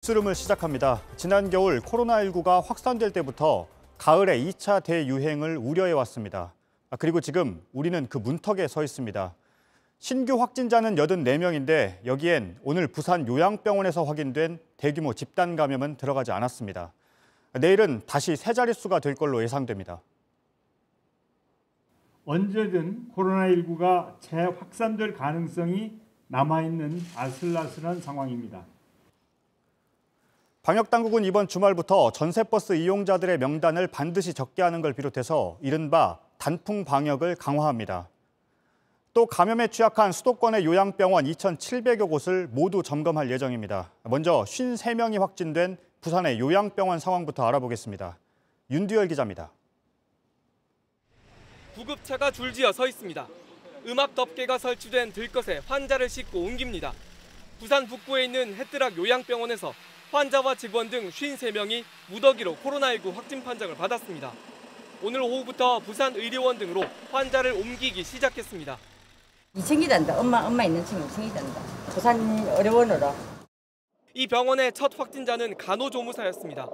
뉴스룸을 시작합니다. 지난 겨울 코로나19가 확산될 때부터 가을에 2차 대유행을 우려해왔습니다. 그리고 지금 우리는 그 문턱에 서 있습니다. 신규 확진자는 84명인데 여기엔 오늘 부산 요양병원에서 확인된 대규모 집단 감염은 들어가지 않았습니다. 내일은 다시 세 자릿수가 될 걸로 예상됩니다. 언제든 코로나19가 재확산될 가능성이 남아있는 아슬아슬한 상황입니다. 방역당국은 이번 주말부터 전세버스 이용자들의 명단을 반드시 적게 하는 걸 비롯해서 이른바 단풍 방역을 강화합니다. 또 감염에 취약한 수도권의 요양병원 2,700여 곳을 모두 점검할 예정입니다. 먼저 53명이 확진된 부산의 요양병원 상황부터 알아보겠습니다. 윤두열 기자입니다. 구급차가 줄지어 서 있습니다. 음압 덮개가 설치된 들것에 환자를 싣고 옮깁니다. 부산 북부에 있는 햇드락 요양병원에서 환자와 직원 등 53명이 무더기로 코로나19 확진 판정을 받았습니다. 오늘 오후부터 부산 의료원 등으로 환자를 옮기기 시작했습니다. 2층이 된다. 엄마 있는 층 2층이 된다. 부산 의료원으로. 이 병원의 첫 확진자는 간호조무사였습니다.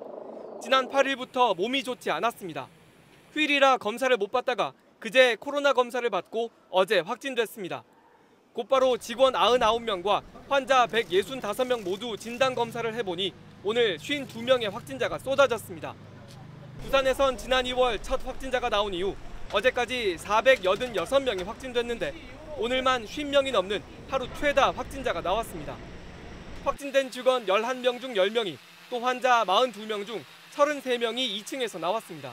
지난 8일부터 몸이 좋지 않았습니다. 휴일이라 검사를 못 받다가 그제 코로나 검사를 받고 어제 확진됐습니다. 곧바로 직원 99명과 환자 165명 모두 진단검사를 해보니 오늘 52명의 확진자가 쏟아졌습니다. 부산에선 지난 2월 첫 확진자가 나온 이후 어제까지 486명이 확진됐는데 오늘만 50명이 넘는 하루 최다 확진자가 나왔습니다. 확진된 직원 11명 중 10명이 또 환자 42명 중 33명이 2층에서 나왔습니다.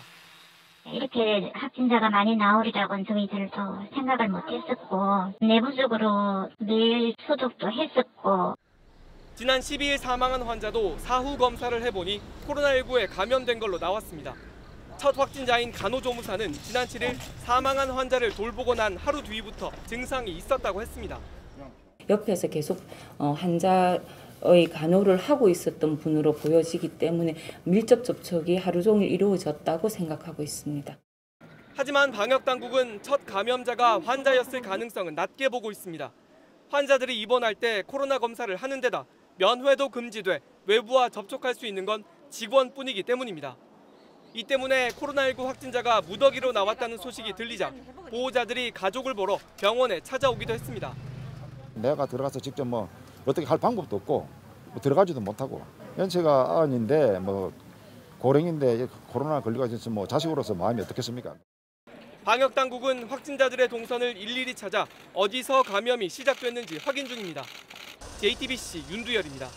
이렇게 확진자가 많이 나오리라고는 저희들도 생각을 못했었고 내부적으로 매일 소독도 했었고. 지난 12일 사망한 환자도 사후 검사를 해보니 코로나19에 감염된 걸로 나왔습니다. 첫 확진자인 간호조무사는 지난 7일 사망한 환자를 돌보고 난 하루 뒤부터 증상이 있었다고 했습니다. 옆에서 계속 환자의 간호를 하고 있었던 분으로 보여지기 때문에 밀접 접촉이 하루 종일 이루어졌다고 생각하고 있습니다. 하지만 방역당국은 첫 감염자가 환자였을 가능성은 낮게 보고 있습니다. 환자들이 입원할 때 코로나 검사를 하는 데다 면회도 금지돼 외부와 접촉할 수 있는 건 직원뿐이기 때문입니다. 이 때문에 코로나19 확진자가 무더기로 나왔다는 소식이 들리자 보호자들이 가족을 보러 병원에 찾아오기도 했습니다. 내가 들어가서 직접 어떻게 할 방법도 없고 들어가지도 못하고 연세가 90인데 고령인데 코로나 걸려가지고 자식으로서 마음이 어떻겠습니까? 방역당국은 확진자들의 동선을 일일이 찾아 어디서 감염이 시작됐는지 확인 중입니다. JTBC 윤두열입니다.